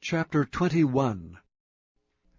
Chapter 21.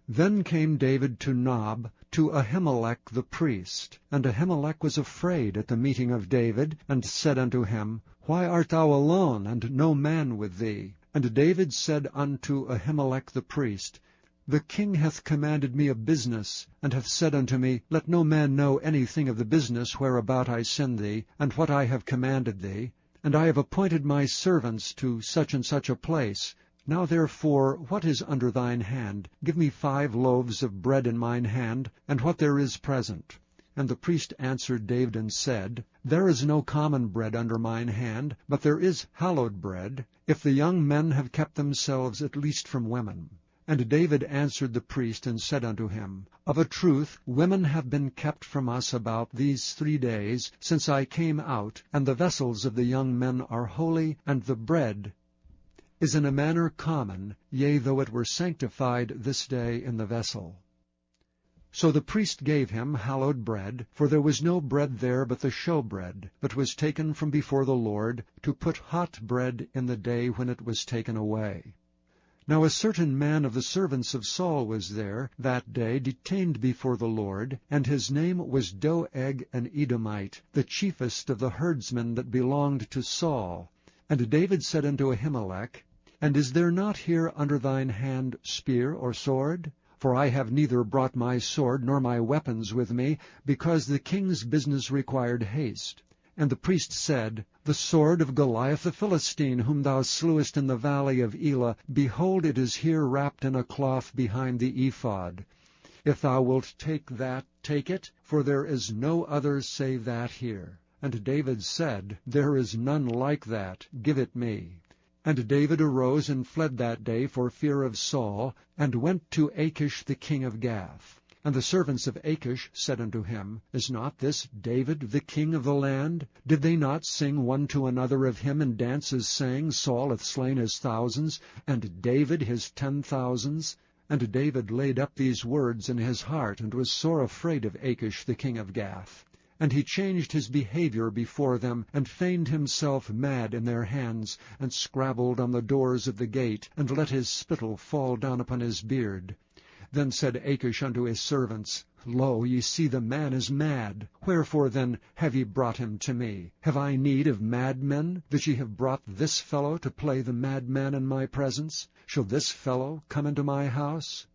Then came David to Nob, to Ahimelech the priest. And Ahimelech was afraid at the meeting of David, and said unto him, Why art thou alone, and no man with thee? And David said unto Ahimelech the priest, The king hath commanded me a business, and hath said unto me, Let no man know anything of the business whereabout I send thee, and what I have commanded thee. And I have appointed my servants to such and such a place. Now therefore, what is under thine hand? Give me 5 loaves of bread in mine hand, and what there is present. And the priest answered David and said, There is no common bread under mine hand, but there is hallowed bread, if the young men have kept themselves at least from women. And David answered the priest and said unto him, Of a truth women have been kept from us about these 3 days, since I came out, and the vessels of the young men are holy, and the bread is in a manner common, yea, though it were sanctified this day in the vessel. So the priest gave him hallowed bread, for there was no bread there but the showbread, but was taken from before the Lord, to put hot bread in the day when it was taken away. Now a certain man of the servants of Saul was there that day, detained before the Lord, and his name was Doeg an Edomite, the chiefest of the herdsmen that belonged to Saul. And David said unto Ahimelech, And is there not here under thine hand spear or sword? For I have neither brought my sword nor my weapons with me, because the king's business required haste. And the priest said, The sword of Goliath the Philistine, whom thou slewest in the valley of Elah, behold, it is here wrapped in a cloth behind the ephod. If thou wilt take that, take it, for there is no other save that here. And David said, There is none like that, give it me. And David arose and fled that day for fear of Saul, and went to Achish the king of Gath. And the servants of Achish said unto him, Is not this David the king of the land? Did they not sing one to another of him in dances, saying, Saul hath slain his thousands, and David his 10,000s? And David laid up these words in his heart, and was sore afraid of Achish the king of Gath. And he changed his behavior before them, and feigned himself mad in their hands, and scrabbled on the doors of the gate, and let his spittle fall down upon his beard. Then said Achish unto his servants, Lo, ye see the man is mad. Wherefore then have ye brought him to me? Have I need of madmen, that ye have brought this fellow to play the madman in my presence? Shall this fellow come into my house?